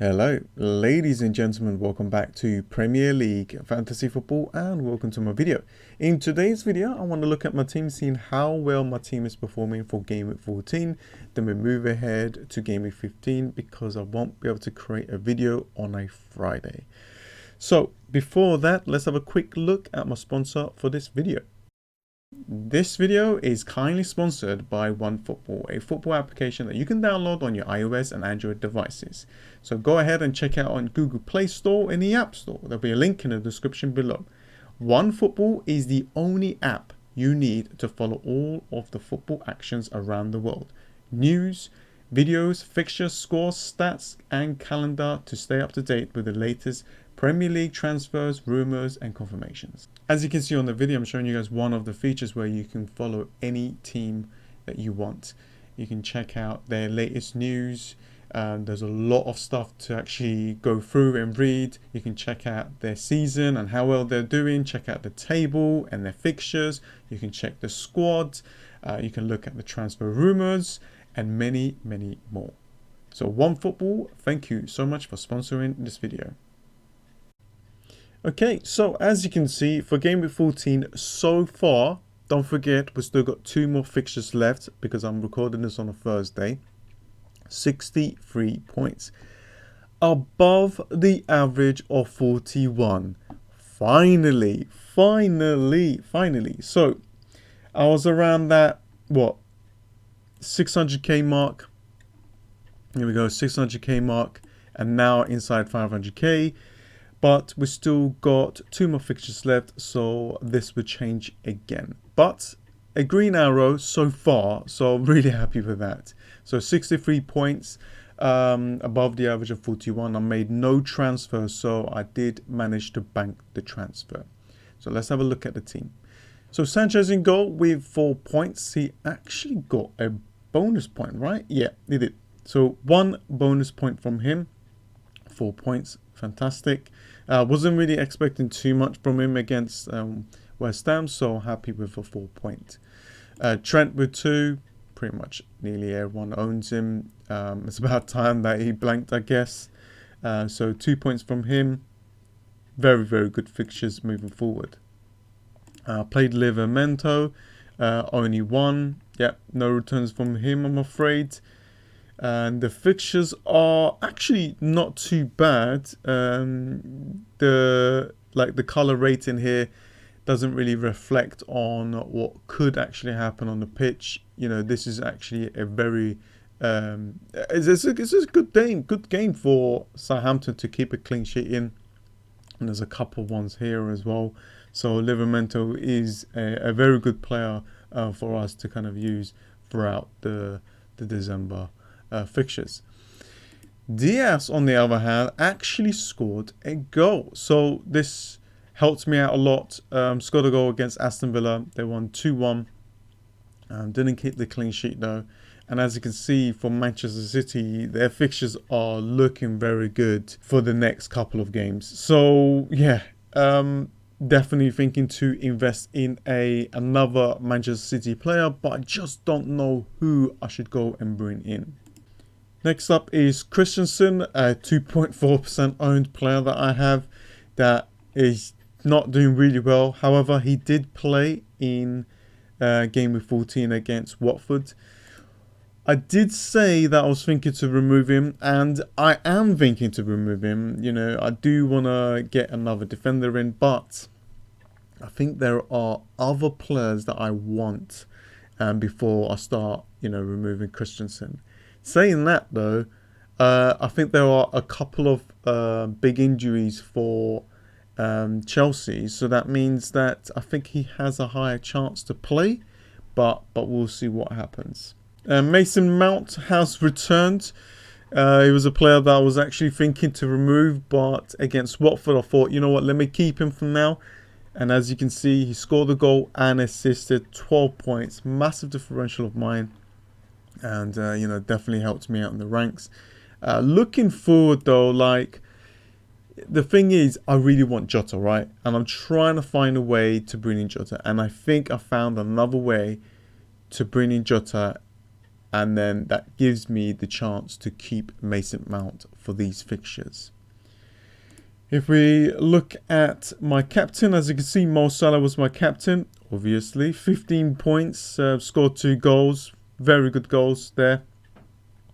Hello, ladies and gentlemen, welcome back to Premier League Fantasy Football and welcome to my video. In today's video, I want to look at my team, seeing how well my team is performing for Game Week 14. Then we move ahead to Game Week 15 because I won't be able to create a video on a Friday. So before that, let's have a quick look at my sponsor for this video. This video is kindly sponsored by OneFootball, a football application that you can download on your iOS and Android devices. So go ahead and check out on Google Play Store and the App Store. There'll be a link in the description below. OneFootball is the only app you need to follow all of the football actions around the world. News, videos, fixtures, scores, stats, and calendar to stay up to date with the latest Premier League transfers, rumours and confirmations. As you can see on the video, I'm showing you guys one of the features where you can follow any team that you want. You can check out their latest news. There's a lot of stuff to actually go through and read. You can check out their season and how well they're doing. Check out the table and their fixtures. You can check the squad. You can look at the transfer rumours and many, many more. So OneFootball, thank you so much for sponsoring this video. Okay, so as you can see, for Game Week 14 so far, don't forget we've still got 2 more fixtures left because I'm recording this on a Thursday. 63 points. Above the average of 41. Finally. So, I was around that, 600k mark. Here we go, 600k mark. And now inside 500k. But we still got 2 more fixtures left, so this would change again. But a green arrow so far, so I'm really happy with that. So 63 points above the average of 41. I made no transfer, so I did manage to bank the transfer. So let's have a look at the team. So Sanchez in goal with 4 points. He actually got a bonus point, right? Yeah, he did. So 1 bonus point from him. 4 points. Fantastic. Wasn't really expecting too much from him against West Ham, so happy with a 4 point. Trent with 2, pretty much nearly everyone owns him. It's about time that he blanked, I guess. So 2 points from him. Very, very good fixtures moving forward. Played Livramento, only 1. Yep, no returns from him, I'm afraid. And the fixtures are actually not too bad. The color rating here doesn't really reflect on what could actually happen on the pitch. You know, this is actually a very it's a good game for Southampton to keep a clean sheet in. And there's a couple ones here as well. So Livramento is a very good player for us to kind of use throughout the December fixtures. Diaz, on the other hand, actually scored a goal. So this helped me out a lot. Scored a goal against Aston Villa. They won 2-1. Didn't keep the clean sheet though. And as you can see for Manchester City, their fixtures are looking very good for the next couple of games. So yeah, definitely thinking to invest in another Manchester City player, but I just don't know who I should go and bring in. Next up is Christensen, a 2.4% owned player that I have that is not doing really well. However, he did play in Game Week 14 against Watford. I did say that I was thinking to remove him, and I am thinking to remove him. You know, I do want to get another defender in, but I think there are other players that I want before I start, removing Christensen. Saying that though, I think there are a couple of big injuries for Chelsea, so that means that I think he has a higher chance to play, but we'll see what happens. Mason Mount has returned. He was a player that I was actually thinking to remove, but against Watford I thought, you know what, let me keep him for now. And as you can see, he scored a goal and assisted, 12 points, massive differential of mine. And, definitely helped me out in the ranks. Looking forward, though, the thing is, I really want Jota, right? And I'm trying to find a way to bring in Jota. And I think I found another way to bring in Jota. And then that gives me the chance to keep Mason Mount for these fixtures. If we look at my captain, as you can see, Mo Salah was my captain, obviously. 15 points, scored 2 goals. Very good goals there.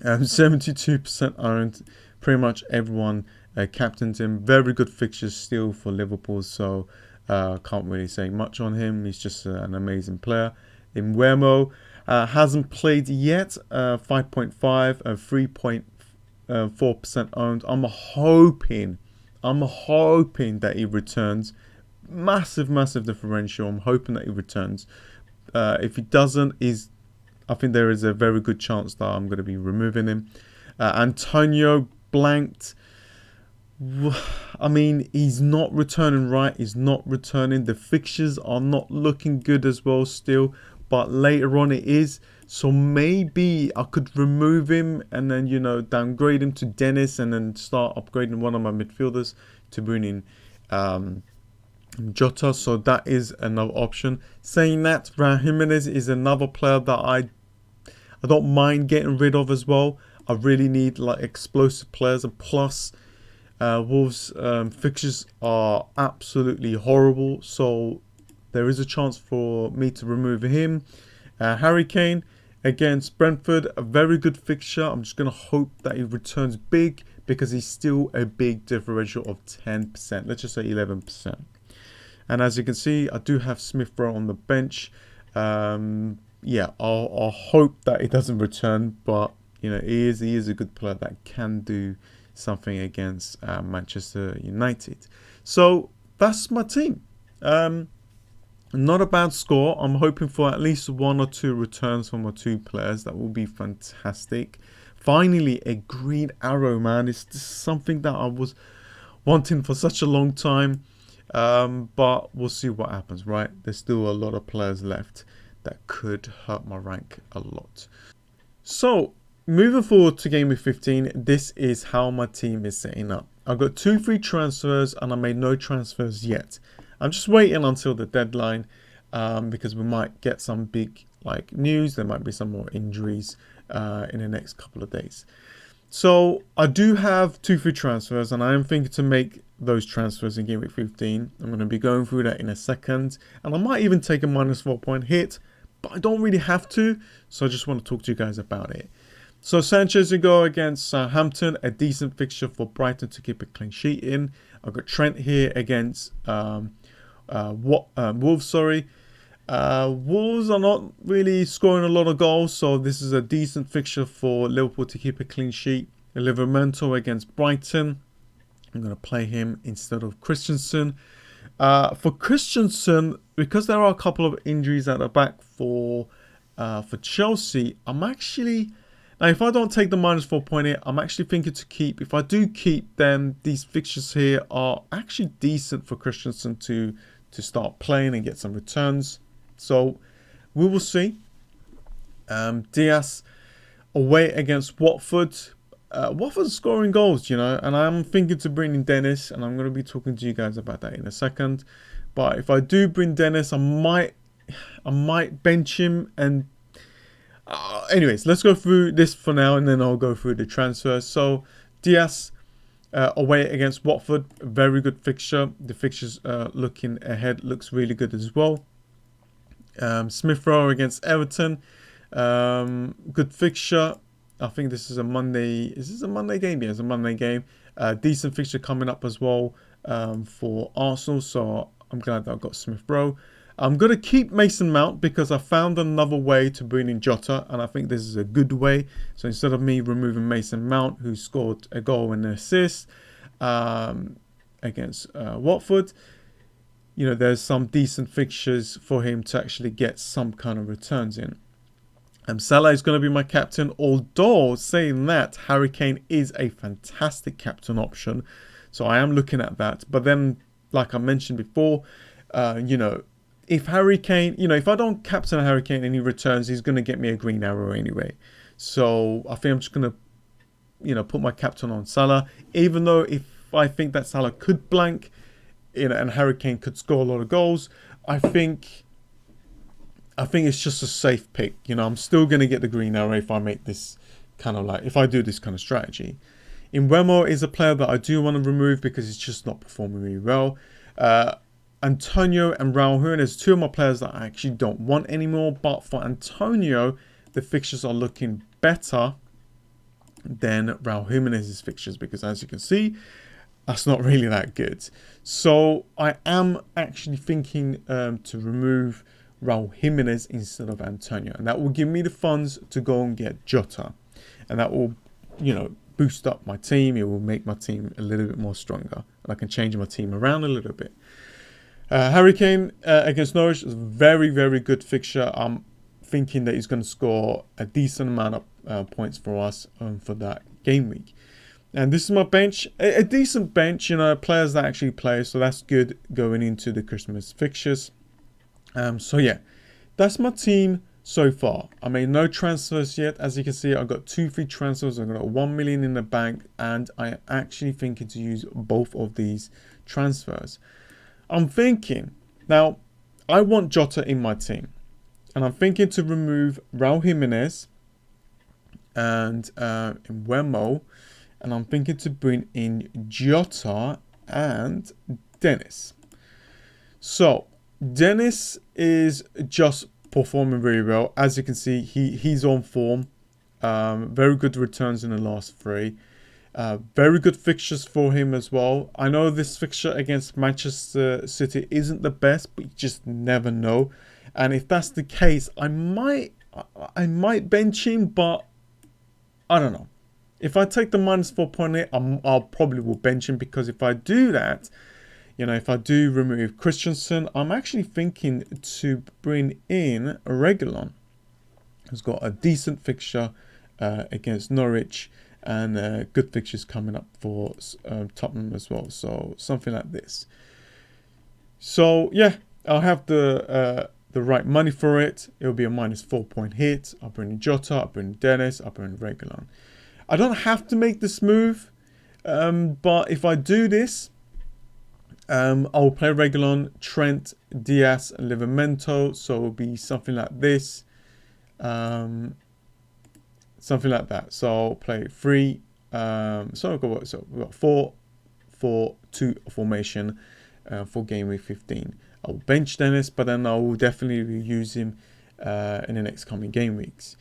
72% owned. Pretty much everyone captained him. Very good fixtures still for Liverpool, so can't really say much on him. He's just an amazing player. Mbeumo hasn't played yet. 5.5, 3.4% owned. I'm hoping that he returns. Massive differential. I'm hoping that he returns. If he doesn't, I think there is a very good chance that I'm going to be removing him. Antonio blanked. I mean, he's not returning right. He's not returning. The fixtures are not looking good as well still. But later on it is. So maybe I could remove him and then, you know, downgrade him to Dennis and then start upgrading one of my midfielders to bring in Jota. So that is another option. Saying that, Raul Jimenez is another player that I don't mind getting rid of as well. I really need like explosive players, and plus Wolves fixtures are absolutely horrible. So there is a chance for me to remove him. Harry Kane against Brentford, a very good fixture. I'm just going to hope that he returns big because he's still a big differential of 10%. Let's just say 11%. And as you can see, I do have Smith Rowe on the bench. Yeah, I'll hope that he doesn't return, but you know, he is a good player that can do something against Manchester United. So that's my team. Not a bad score. I'm hoping for at least 1 or 2 returns from my 2 players. That will be fantastic. Finally, a green arrow, man. It's just something that I was wanting for such a long time. But we'll see what happens, right? There's still a lot of players left that could hurt my rank a lot. So, moving forward to Gameweek 15, this is how my team is setting up. I've got 2 free transfers and I made no transfers yet. I'm just waiting until the deadline because we might get some big news. There might be some more injuries in the next couple of days. So I do have 2 free transfers and I am thinking to make those transfers in Gameweek 15. I'm going to be going through that in a second. And I might even take a -4 point hit, but I don't really have to. So I just want to talk to you guys about it. So Sanchez will go against Southampton, a decent fixture for Brighton to keep a clean sheet in. I've got Trent here against Wolves. Wolves are not really scoring a lot of goals, so this is a decent fixture for Liverpool to keep a clean sheet. Livramento against Brighton. I'm going to play him instead of Christensen. For Christensen, because there are a couple of injuries at the back for Chelsea, I'm actually... Now, if I don't take the -4 point hit, I'm actually thinking to keep. If I do keep, then these fixtures here are actually decent for Christensen to start playing and get some returns. So we will see. Diaz away against Watford. Watford's scoring goals, you know, and I'm thinking to bring in Dennis, and I'm going to be talking to you guys about that in a second. But if I do bring Dennis, I might bench him and. Anyways, let's go through this for now and then I'll go through the transfers. So Diaz away against Watford, very good fixture. The fixtures looking ahead looks really good as well. Smith Rowe against Everton, good fixture. I think this is a Monday. Is this a Monday game? Yeah, it's a Monday game. Decent fixture coming up as well for Arsenal. So I'm glad that I've got Smith Rowe. I'm going to keep Mason Mount because I found another way to bring in Jota, and I think this is a good way. So instead of me removing Mason Mount, who scored a goal and an assist against Watford, you know, there's some decent fixtures for him to actually get some kind of returns in. Salah is going to be my captain, although saying that, Harry Kane is a fantastic captain option. So I am looking at that. But then, like I mentioned before, you know, if Harry Kane, you know, if I don't captain Harry Kane and he returns, he's going to get me a green arrow anyway. So I think I'm just going to, you know, put my captain on Salah. Even though if I think that Salah could blank, you know, and Harry Kane could score a lot of goals, I think it's just a safe pick. You know, I'm still going to get the green arrow if I make this kind of if I do this kind of strategy. Wemo is a player that I do want to remove because he's just not performing really well. Antonio and Raul Jimenez, two of my players that I actually don't want anymore. But for Antonio, the fixtures are looking better than Raul Jimenez's fixtures, because as you can see, that's not really that good. So I am actually thinking to remove Raul Jimenez instead of Antonio, and that will give me the funds to go and get Jota, and that will, you know, boost up my team. It will make my team a little bit more stronger, and I can change my team around a little bit. Harry Kane against Norwich is a very, very good fixture. I'm thinking that he's going to score a decent amount of points for us for that game week. And this is my bench, a decent bench, you know, players that actually play, so that's good going into the Christmas fixtures. So yeah, that's my team so far. I made no transfers yet. As you can see, I've got 2 free transfers. I've got 1 million in the bank, and I am actually thinking to use both of these transfers. I'm thinking, now, I want Jota in my team, and I'm thinking to remove Raul Jimenez and Wemo, and I'm thinking to bring in Jota and Dennis. So Dennis is just performing very well. As you can see, he's on form. Very good returns in the last 3. Very good fixtures for him as well. I know this fixture against Manchester City isn't the best, but you just never know. And if that's the case, I might bench him, but I don't know. If I take the minus 4.8, I'll probably will bench him, because if I do that, you know, if I do remove Christensen, I'm actually thinking to bring in Reguilon, who's got a decent fixture against Norwich, and good fixtures coming up for Tottenham as well. So something like this. So yeah, I'll have the right money for it. It'll be a minus 4 point hit. I'll bring in Jota, I'll bring in Dennis, I'll bring in Reguilon. I don't have to make this move, but if I do this, I'll play Reguilon, Trent, Diaz, and Livramento. So it'll be something like this. Something like that. So I'll play 3. So we've got 4-4-2 formation for game week 15. I'll bench Dennis, but then I will definitely use him in the next coming game weeks.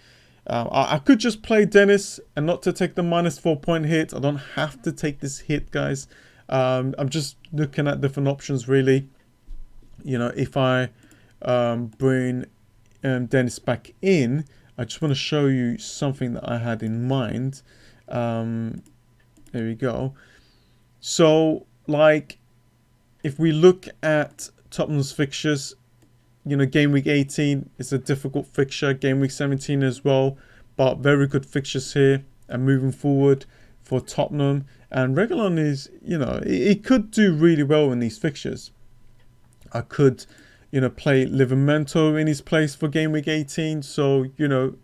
I could just play Dennis and not to take the minus 4 point hit. I don't have to take this hit, guys. I'm just looking at different options, really. You know, if I bring Dennis back in, I just want to show you something that I had in mind. There we go. So, like, if we look at Tottenham's fixtures, you know, game week 18 is a difficult fixture. Game week 17 as well, but very good fixtures here. And moving forward for Tottenham, and Reguilon is, you know, he could do really well in these fixtures. I could, you know, play Livramento in his place for game week 18. So, you know,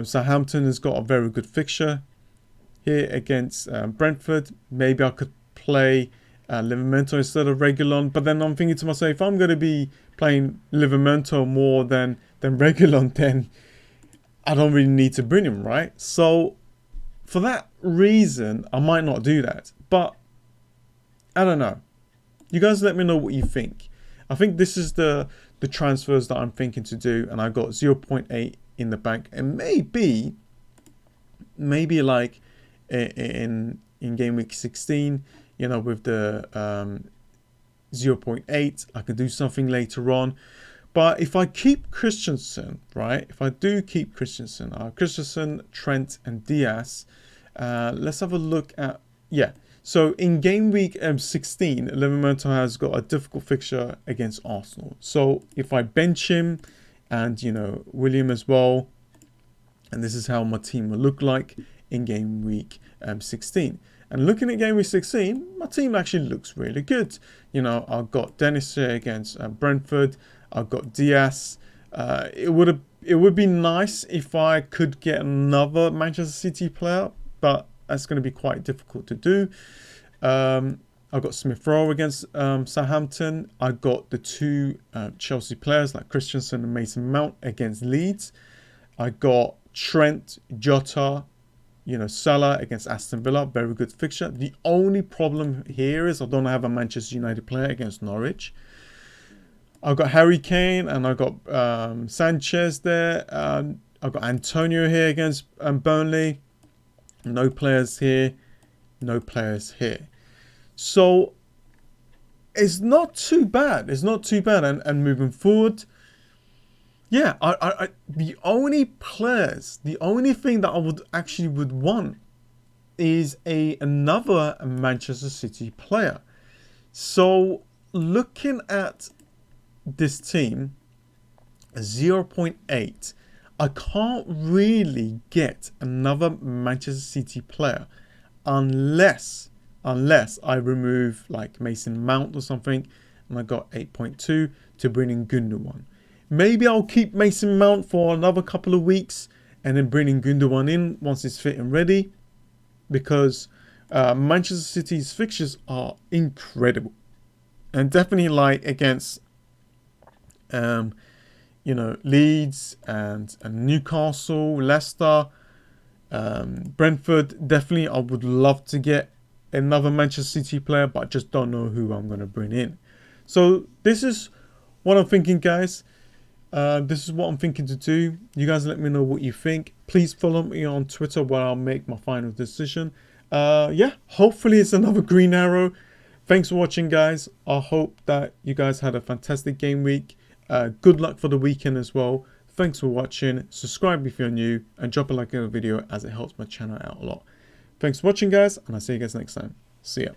Southampton has got a very good fixture here against Brentford. Maybe I could play Livramento instead of Reguilon. But then I'm thinking to myself, if I'm going to be playing Livramento more than Reguilon, then I don't really need to bring him, right? So for that reason, I might not do that. But I don't know. You guys let me know what you think. I think this is the transfers that I'm thinking to do, and I got 0.8 in the bank, and maybe like in game week 16, you know, with the 0.8, I could do something later on. But if I keep Christensen, right? If I do keep Christensen, Trent, and Diaz, let's have a look at, yeah. So in game week 16, Livramento has got a difficult fixture against Arsenal. So if I bench him, and, you know, William as well, and this is how my team will look like in game week 16. And looking at game week 16, my team actually looks really good. You know, I've got Dennis here against Brentford. I've got Diaz. It would be nice if I could get another Manchester City player, but that's going to be quite difficult to do. I've got Smith Rowe against Southampton. I've got the 2 Chelsea players like Christensen and Mason Mount against Leeds. I got Trent, Jota, Salah against Aston Villa, very good fixture. The only problem here is I don't have a Manchester United player against Norwich. I've got Harry Kane and I've got Sanchez there. I've got Antonio here against Burnley. No players here. No players here. So it's not too bad. It's not too bad. And moving forward, yeah, the only thing that I would want is another Manchester City player. So looking at this team, 0.8, I can't really get another Manchester City player unless I remove like Mason Mount or something, and I got 8.2 to bring in Gundogan. Maybe I'll keep Mason Mount for another couple of weeks and then bring in Gundogan in once it's fit and ready, because Manchester City's fixtures are incredible, and definitely like against Leeds and Newcastle, Leicester, Brentford. Definitely I would love to get another Manchester City player, but I just don't know who I'm going to bring in. So this is what I'm thinking, guys. This is what I'm thinking to do. You guys let me know what you think. Please follow me on Twitter where I'll make my final decision. Yeah, hopefully it's another green arrow. Thanks for watching, guys. I hope that you guys had a fantastic game week. Good luck for the weekend as well. Thanks for watching. Subscribe if you're new, and drop a like on the video as it helps my channel out a lot. Thanks for watching, guys, and I'll see you guys next time. See ya.